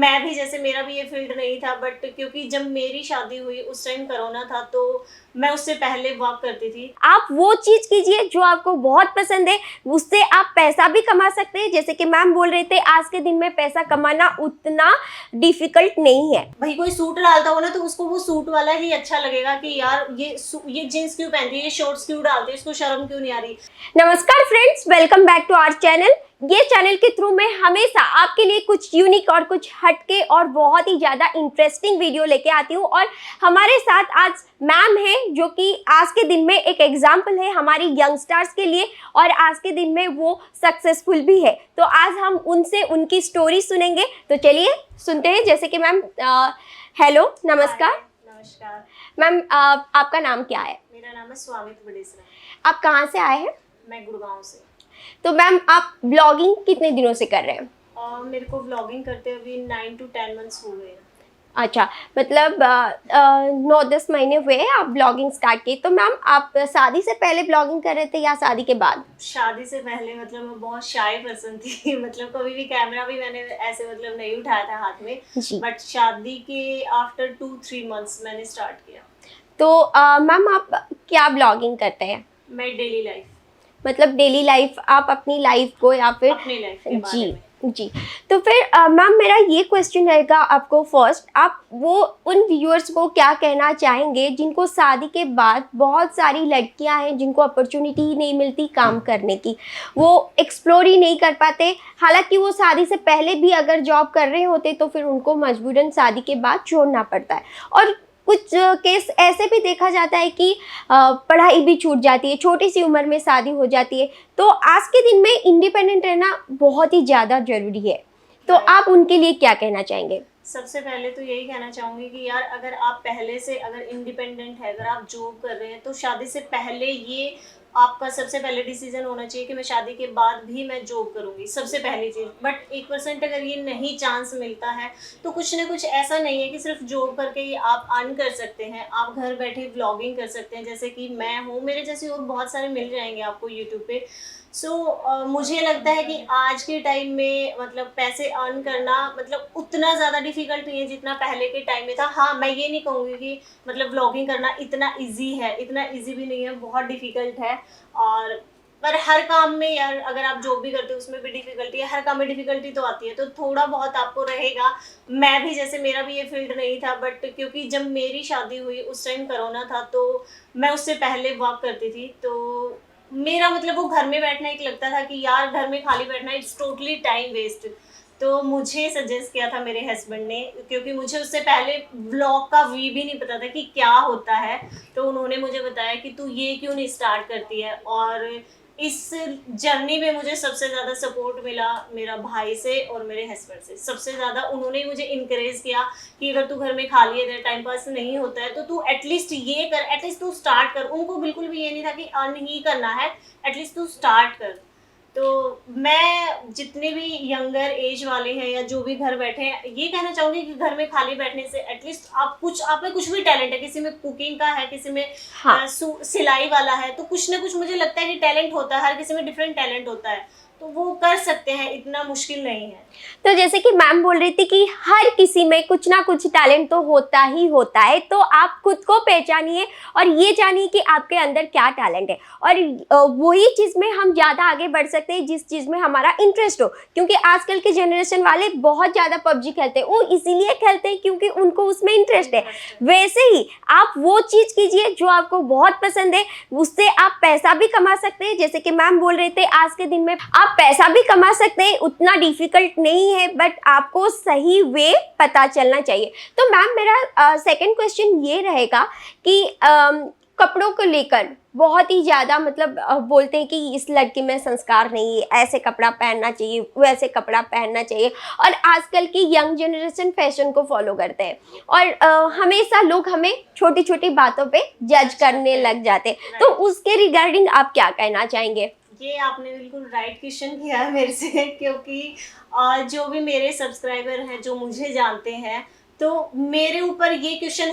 मैं भी जैसे मेरा भी ये फील्ड नहीं था, बट क्योंकि जब मेरी शादी हुई उस टाइम कोरोना था, तो मैं उससे पहले वर्क करती थी। आप वो चीज कीजिए जो आपको बहुत पसंद है, उससे आप पैसा भी कमा सकते हैं। जैसे कि मैम बोल रहे थे, आज के दिन में पैसा कमाना उतना डिफिकल्ट नहीं है। भाई कोई सूट डालता हो ना, तो उसको वो सूट वाला ही अच्छा लगेगा कि यार ये जीन्स क्यों पहनती है, ये शॉर्ट्स क्यों डालती है, इसको शर्म क्यों नहीं आ रही। नमस्कार friends, welcome back to our channel. ये चैनल के थ्रू मैं हमेशा आपके लिए कुछ यूनिक और कुछ हटके और बहुत ही ज़्यादा इंटरेस्टिंग वीडियो लेके आती हूँ। और हमारे साथ आज मैम है, जो कि आज के दिन में एक एग्जाम्पल है हमारी यंगस्टर्स के लिए, और आज के दिन में वो सक्सेसफुल भी है। तो आज हम उनसे उनकी स्टोरी सुनेंगे। तो चलिए सुनते हैं। जैसे कि मैम हेलो, नमस्कार। नमस्कार मैम, आपका नाम क्या है? मेरा नाम है स्वामित बडेसरा। आप कहाँ से आए हैं? मैं गुड़गांव से। तो मैम, आप ब्लॉगिंग कितने दिनों से कर रहे हैं? मेरे को व्लॉगिंग करते अभी 9 to 10 मंथ्स हो गए हैं। अच्छा, मतलब 9-10 महीने हुए हैं आप ब्लॉगिंग स्टार्ट की। तो मैम, आप शादी से पहले ब्लॉगिंग कर रहे थे या शादी के बाद? शादी से पहले, मतलब मैं बहुत शाय पर्सन थी। मतलब कभी भी कैमरा भी मैंने ऐसे मतलब नहीं उठाया था हाथ में। जी। बट शादी के आफ्टर 2-3 मंथ्स मैंने स्टार्ट किया। तो मैम, आप क्या ब्लॉगिंग करते हैं? मैं डेली लाइफ, मतलब डेली लाइफ, आप अपनी लाइफ को या फिर अपनी लाइफ के बारे जी में। जी। तो फिर मैम, मेरा ये क्वेश्चन रहेगा आपको फर्स्ट, आप वो उन व्यूअर्स को क्या कहना चाहेंगे जिनको शादी के बाद बहुत सारी लड़कियां हैं जिनको अपॉर्चुनिटी ही नहीं मिलती काम करने की, वो एक्सप्लोर ही नहीं कर पाते। हालांकि वो शादी से पहले भी अगर जॉब कर रहे होते तो फिर उनको मजबूरन शादी के बाद छोड़ना पड़ता है। और कुछ केस ऐसे भी देखा जाता है कि पढ़ाई भी छूट जाती है, छोटी सी उम्र में शादी हो जाती है। तो आज के दिन में इंडिपेंडेंट रहना बहुत ही ज़्यादा ज़रूरी है। तो आप उनके लिए क्या कहना चाहेंगे? सबसे पहले तो यही कहना चाहूँगी कि यार अगर आप पहले से अगर इंडिपेंडेंट है, अगर आप जॉब कर रहे हैं, तो शादी से पहले ये आपका सबसे पहले डिसीजन होना चाहिए कि मैं शादी के बाद भी मैं जॉब करूँगी, सबसे पहली चीज़। बट 1% अगर ये नहीं चांस मिलता है, तो कुछ ना कुछ ऐसा नहीं है कि सिर्फ जॉब करके ही आप अर्न कर सकते हैं। आप घर बैठे व्लॉगिंग कर सकते हैं, जैसे कि मैं हूँ, मेरे जैसे और बहुत सारे मिल जाएंगे आपको यूट्यूब पे। मुझे लगता है कि आज के टाइम में मतलब पैसे अर्न करना मतलब उतना ज़्यादा डिफिकल्ट नहीं है जितना पहले के टाइम में था। हाँ, मैं ये नहीं कहूँगी कि मतलब व्लॉगिंग करना इतना इजी है, इतना इजी भी नहीं है, बहुत डिफिकल्ट है। और पर हर काम में यार, अगर आप जॉब भी करते हो उसमें भी डिफिकल्टी है, हर काम में डिफिकल्टी तो आती है, तो थोड़ा बहुत आपको रहेगा। मैं भी जैसे मेरा भी ये फील्ड नहीं था, बट क्योंकि जब मेरी शादी हुई उस टाइम कोरोना था, तो मैं उससे पहले वर्क करती थी। तो मेरा मतलब वो घर में बैठना एक लगता था कि यार घर में खाली बैठना इट्स टोटली टाइम वेस्ट। तो मुझे सजेस्ट किया था मेरे हस्बैंड ने, क्योंकि मुझे उससे पहले व्लॉग का वी भी नहीं पता था कि क्या होता है। तो उन्होंने मुझे बताया कि तू ये क्यों नहीं स्टार्ट करती है। और इस जर्नी में मुझे सबसे ज़्यादा सपोर्ट मिला मेरा भाई से और मेरे हस्बैंड से। सबसे ज़्यादा उन्होंने मुझे इनकरेज किया कि अगर तू घर में खाली है, टाइम पास नहीं होता है, तो तू एटलीस्ट ये कर, एटलीस्ट तू स्टार्ट कर। उनको बिल्कुल भी ये नहीं था कि अर्न ही करना है, एटलीस्ट तू स्टार्ट कर। तो मैं जितने भी यंगर एज वाले हैं या जो भी घर बैठे हैं, ये कहना चाहूँगी कि घर में खाली बैठने से एटलीस्ट आप में कुछ भी टैलेंट है, किसी में कुकिंग का है, किसी में हाँ। सिलाई वाला है, तो कुछ ना कुछ मुझे लगता है कि टैलेंट होता है, हर किसी में डिफरेंट टैलेंट होता है, तो वो कर सकते हैं, इतना मुश्किल नहीं है। तो जैसे कि मैम बोल रही थी कि हर किसी में कुछ ना कुछ टैलेंट तो होता ही होता है, तो आप खुद को पहचानिए और ये जानिए कि आपके अंदर क्या टैलेंट है, और वही चीज़ में हम ज़्यादा आगे बढ़ सकते हैं जिस चीज़ में हमारा इंटरेस्ट हो। क्योंकि आजकल के जनरेशन वाले बहुत ज़्यादा पबजी खेलते हैं, वो इसीलिए खेलते हैं क्योंकि उनको उसमें इंटरेस्ट है। वैसे ही आप वो चीज़ कीजिए जो आपको बहुत पसंद है, उससे आप पैसा भी कमा सकते हैं। जैसे कि मैम बोल रहे थे, आज के दिन में आप पैसा भी कमा सकते हैं, उतना डिफिकल्ट नहीं है, बट आपको सही वे पता चलना चाहिए। तो मैम, मेरा सेकंड क्वेश्चन ये रहेगा कि कपड़ों को लेकर बहुत ही ज़्यादा मतलब बोलते हैं कि इस लड़की में संस्कार नहीं है, ऐसे कपड़ा पहनना चाहिए, वैसे कपड़ा पहनना चाहिए। और आजकल की यंग जनरेशन फैशन को फॉलो करते हैं, और हमेशा लोग हमें छोटी छोटी बातों पे जज करने लग जाते हैं। तो उसके रिगार्डिंग आप क्या कहना चाहेंगे? ये आपने बिल्कुल राइट क्वेश्चन किया है मेरे से, क्योंकि जो भी मेरे सब्सक्राइबर हैं जो मुझे जानते हैं, तो मेरे ऊपर ये क्वेश्चन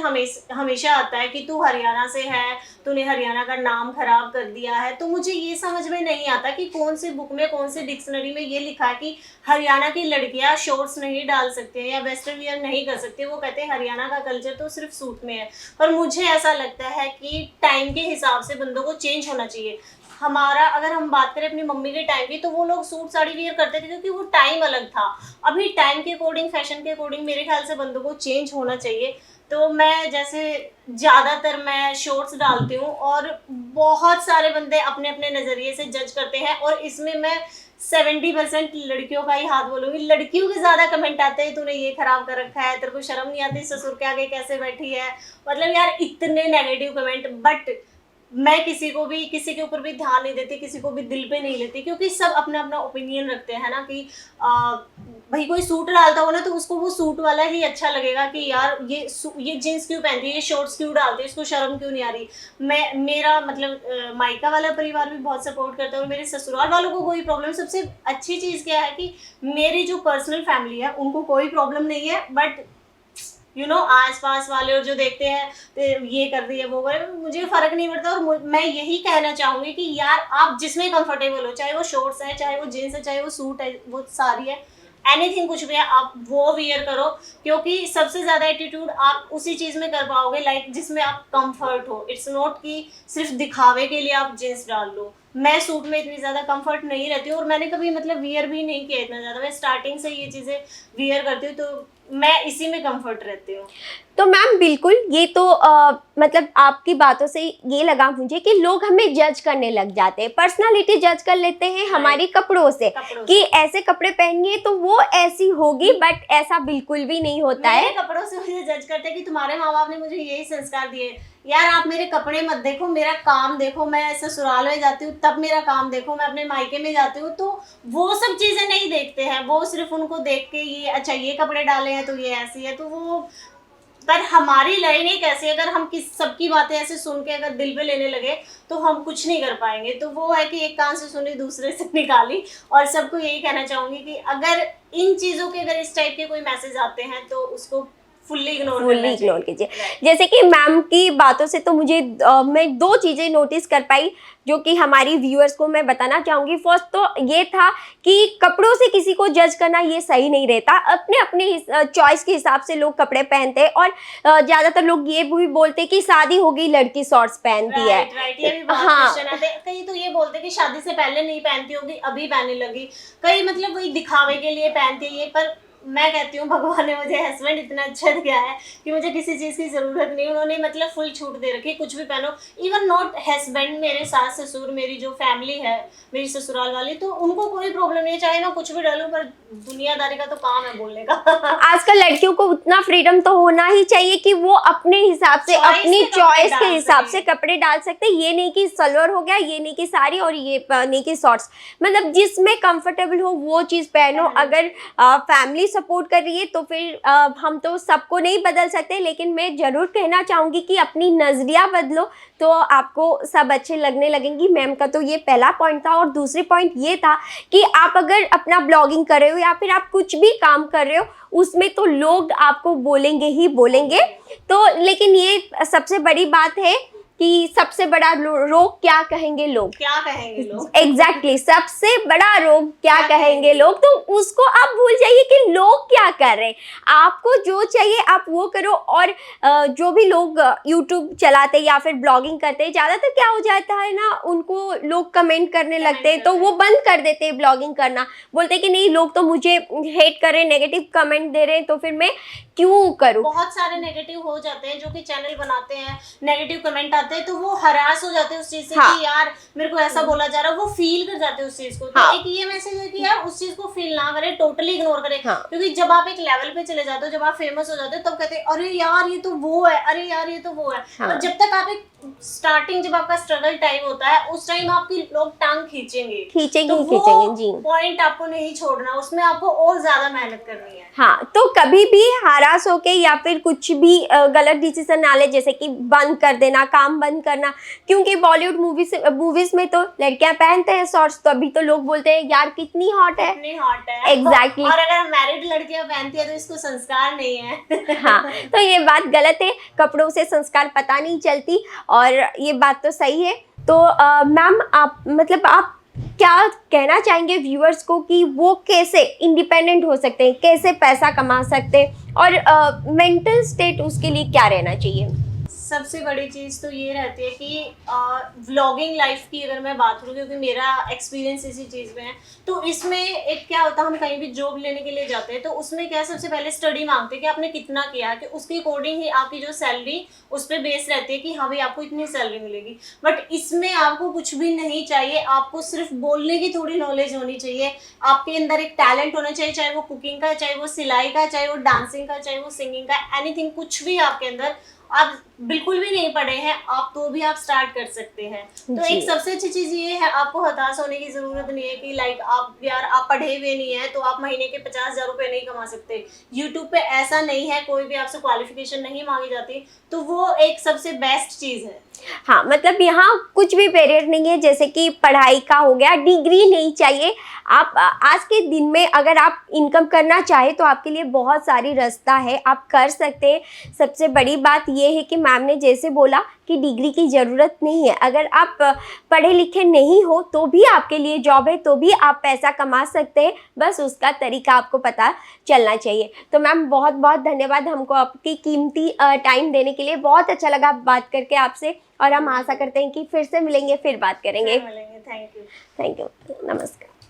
हमेशा आता है कि तू हरियाणा से है, तूने हरियाणा का नाम खराब कर दिया है। तो मुझे ये समझ में नहीं आता कि कौन सी बुक में, कौन सी डिक्शनरी में ये लिखा है कि हरियाणा की लड़कियां शॉर्ट्स नहीं डाल सकते या वेस्टर्न वियर नहीं कर सकते। वो कहते हैं हरियाणा का कल्चर तो सिर्फ सूट में है। पर मुझे ऐसा लगता है कि टाइम के हिसाब से बंदों को चेंज होना चाहिए। हमारा अगर हम बात करें अपनी मम्मी के टाइम की, तो वो लोग सूट साड़ी वियर करते थे क्योंकि वो टाइम अलग था। अभी टाइम के अकॉर्डिंग, फैशन के अकॉर्डिंग मेरे ख्याल से बंदों को चेंज होना चाहिए। तो मैं जैसे ज़्यादातर मैं शॉर्ट्स डालती हूँ और बहुत सारे बंदे अपने अपने नज़रिए से जज करते हैं, और इसमें मैं 70% लड़कियों का ही हाथ बोलूँगी। लड़कियों के ज़्यादा कमेंट आते हैं, तूने ये खराब कर रखा है, तेरे को शर्म नहीं आती, ससुर के आगे कैसे बैठी है। मतलब यार इतने नेगेटिव कमेंट। बट मैं किसी के ऊपर भी ध्यान नहीं देती, किसी को भी दिल पे नहीं लेती, क्योंकि सब अपना अपना ओपिनियन रखते हैं ना कि भाई कोई सूट डालता हो ना तो उसको वो सूट वाला ही अच्छा लगेगा कि यार ये जीन्स क्यों पहनती है, ये शॉर्ट्स क्यों डालती है, इसको शर्म क्यों नहीं आ रही। मेरा मतलब मायका वाला परिवार भी बहुत सपोर्ट करता है और मेरे ससुराल वालों को कोई प्रॉब्लम। सबसे अच्छी चीज़ क्या है कि मेरी जो पर्सनल फैमिली है उनको कोई प्रॉब्लम नहीं है। बट आस पास वाले और जो देखते हैं तो ये कर रही है, वो कर रही है, मुझे फर्क नहीं पड़ता। और मैं यही कहना चाहूंगी कि यार आप जिसमें कंफर्टेबल हो, चाहे वो शॉर्ट्स है, चाहे वो जीन्स है, चाहे वो सूट है, वो साड़ी है, एनीथिंग कुछ भी है, आप वो वियर करो। क्योंकि सबसे ज्यादा एटीट्यूड आप उसी चीज में कर पाओगे लाइक जिसमें आप कंफर्ट हो। इट्स नॉट कि सिर्फ दिखावे के लिए आप जीन्स डाल लो। मैं सूट में इतनी ज्यादा कंफर्ट नहीं रहती हूँ और मैंने कभी मतलब वियर भी नहीं किया इतना ज्यादा। मैं स्टार्टिंग से ये चीजें वियर करती हूँ, तो मैं इसी में कंफर्ट रहती हूँ। तो मैम बिल्कुल, ये तो मतलब आपकी बातों से ये लगा मुझे कि लोग हमें जज करने लग जाते हैं, पर्सनालिटी जज कर लेते हैं हमारी कपड़ों से कि ऐसे कपड़े पहनिए तो वो ऐसी होगी, बट ऐसा बिल्कुल भी नहीं होता है। कपड़ों से मुझे जज करते हैं कि तुम्हारे माँ बाप ने मुझे यही संस्कार दिए। यार आप मेरे कपड़े मत देखो, मेरा काम देखो। मैं ससुराल में जाती हूँ तब मेरा काम देखो, मैं अपने मायके में जाती हूँ तो वो सब चीजें नहीं देखते हैं। वो सिर्फ उनको देख के ये अच्छा ये कपड़े डाले हैं तो ये ऐसी है, तो वो पर हमारी लाइन एक ऐसी, अगर हम सबकी बातें ऐसे सुन के अगर दिल पे लेने लगे तो हम कुछ नहीं कर पाएंगे। तो वो है कि एक कान से सुनी दूसरे से निकाली। और सबको यही कहना चाहूंगी कि अगर इन चीजों के अगर इस टाइप के कोई मैसेज आते हैं तो उसको फुल्ली इग्नोर कीजिए। जैसे कि मैम की बातों से तो मुझे मैं दो चीज़ें नोटिस कर पाई जो कि हमारी व्यूअर्स को मैं बताना चाहूँगी। फर्स्ट तो ये था कि कपड़ों से किसी को जज करना ये सही नहीं रहता। अपने अपने चॉइस के हिसाब से लोग कपड़े पहनते हैं और ज़्यादातर लोग ये भी बोलते हैं कि शादी हो गई लड़की शॉर्ट्स पहनती है। ये भी बहुत क्वेश्चन आते हैं। कई तो ये बोलते हैं कि शादी से पहले नहीं पहनती होगी, अभी पहनने लगी। कई मतलब वही दिखावे के लिए पहनती है ये। पर मैं कहती हूँ भगवान ने मुझे हस्बैंड इतना अच्छा दिया है कि मुझे किसी चीज़ की ज़रूरत नहीं। उन्होंने मतलब फुल छूट दे रखी, कुछ भी पहनो। इवन नॉट हस्बैंड, मेरे सास ससुर, मेरी जो फैमिली है, मेरी ससुराल वाली, तो उनको कोई प्रॉब्लम नहीं है चाहे मैं कुछ भी डालूं। पर दुनियादारी का तो काम है बोलने का। आजकल लड़कियों को उतना फ्रीडम तो होना ही चाहिए कि वो अपने हिसाब से, अपनी चॉइस के हिसाब से कपड़े डाल सकते हैं। ये नहीं कि सलवार हो गया, ये नहीं कि साड़ी, और ये नहीं कि शॉर्ट्स। मतलब जिसमें कंफर्टेबल हो वो चीज़ पहनो। अगर फैमिली सपोर्ट कर रही है तो फिर हम तो सबको नहीं बदल सकते, लेकिन मैं ज़रूर कहना चाहूँगी कि अपनी नज़रिया बदलो तो आपको सब अच्छे लगने लगेंगी। मैम का तो ये पहला पॉइंट था। और दूसरी पॉइंट ये था कि आप अगर अपना ब्लॉगिंग कर रहे हो या फिर आप कुछ भी काम कर रहे हो उसमें तो लोग आपको बोलेंगे ही बोलेंगे। तो लेकिन ये सबसे बड़ी बात है कि सबसे बड़ा रोग क्या कहेंगे लोग, एग्जैक्टली सबसे बड़ा रोग क्या कहेंगे लोग। तो उसको आप भूल जाइए कि लोग क्या कर रहे हैं। आपको जो चाहिए आप वो करो। और जो भी लोग यूट्यूब चलाते या फिर ब्लॉगिंग करते हैं, ज़्यादातर क्या हो जाता है ना, उनको लोग कमेंट करने लगते हैं तो वो बंद कर देते हैं ब्लॉगिंग करना। बोलते हैं कि नहीं, लोग तो मुझे हेट कर रहे हैं, नेगेटिव कमेंट दे रहे हैं, तो फिर मैं क्यों करूं। बहुत सारे नेगेटिव हो जाते हैं जो कि चैनल बनाते हैं, नेगेटिव कमेंट आते हैं तो वो हरास हो जाते हैं उस चीज से। हाँ। कि यार मेरे को ऐसा बोला जा रहा है, वो फील कर जाते हैं उस चीज को। तो हाँ। एक ये मैसेज है कि यार उस चीज को फील ना करें, टोटली इग्नोर करें। हाँ। क्योंकि जब आप एक लेवल पे चले जाते हो, जब आप फेमस हो जाते हो, तब कहते हैं अरे यार ये तो वो है, अरे यार ये तो वो है। हाँ। और जब तक आप एक स्टार्टिंग, जब आपका स्ट्रगल टाइम होता है, उस टाइम आपकी लोग टांग खींचेंगे जी। पॉइंट आपको नहीं छोड़ना, उसमें आपको और ज्यादा मेहनत करनी है। हाँ, तो कभी भी हरास होके या फिर कुछ भी गलत डिसीजन ना ले, जैसे कि बंद कर देना, काम काम बंद करना, क्योंकि बॉलीवुड मूवीज में तो लड़कियां पहनते हैं शॉर्ट्स, तो अभी तो लोग बोलते हैं यार कितनी हॉट है, कितनी हॉट है। एग्जैक्टली। और अगर मैरिड लड़कियां पहनती है तो इसको संस्कार नहीं है। हाँ, तो ये बात गलत है, कपड़ों से संस्कार पता नहीं चलती, और ये बात तो सही है। तो मैम आप मतलब आप क्या कहना चाहेंगे व्यूअर्स को कि वो कैसे इंडिपेंडेंट हो सकते हैं, कैसे पैसा कमा सकते हैं, और मेंटल स्टेट उसके लिए क्या रहना चाहिए? सबसे बड़ी चीज़ तो ये रहती है कि व्लॉगिंग लाइफ की अगर मैं बात करूँ, क्योंकि मेरा एक्सपीरियंस इसी चीज़ में है, तो इसमें एक क्या होता है, हम कहीं भी जॉब लेने के लिए जाते हैं तो उसमें क्या सबसे पहले स्टडी मांगते हैं कि आपने कितना किया, कि उसके अकॉर्डिंग ही आपकी जो सैलरी उस पर बेस रहती है कि हाँ भाई आपको इतनी सैलरी मिलेगी। बट इसमें आपको कुछ भी नहीं चाहिए, आपको सिर्फ बोलने की थोड़ी नॉलेज होनी चाहिए, आपके अंदर एक टैलेंट होना चाहिए, चाहे वो कुकिंग का, चाहे वो सिलाई का, चाहे वो डांसिंग का, चाहे वो सिंगिंग का, एनीथिंग, कुछ भी आपके अंदर, आप बिल्कुल भी नहीं पढ़े हैं आप तो भी आप स्टार्ट कर सकते हैं। तो जी। एक सबसे अच्छी चीज ये है, आपको हताश होने की जरूरत नहीं है कि लाइक आप यार आप पढ़े हुए नहीं है तो आप महीने के 50,000 रुपए नहीं कमा सकते। यूट्यूब पे ऐसा नहीं है, कोई भी आपसे क्वालिफिकेशन नहीं मांगी जाती, तो वो एक सबसे बेस्ट चीज है। हाँ, मतलब यहाँ कुछ भी बैरियर नहीं है, जैसे कि पढ़ाई का हो गया, डिग्री नहीं चाहिए। आप आज के दिन में अगर आप इनकम करना चाहे तो आपके लिए बहुत सारी रास्ता है, आप कर सकते हैं। सबसे बड़ी बात ये है कि मैम ने जैसे बोला कि डिग्री की ज़रूरत नहीं है, अगर आप पढ़े लिखे नहीं हो तो भी आपके लिए जॉब है, तो भी आप पैसा कमा सकते हैं, बस उसका तरीका आपको पता चलना चाहिए। तो मैम बहुत बहुत धन्यवाद हमको आपकी कीमती टाइम देने के लिए, बहुत अच्छा लगा बात करके आपसे, और हम आशा करते हैं कि फिर से मिलेंगे, फिर बात करेंगे। मिलेंगे। Thank you. थैंक यू, नमस्कार।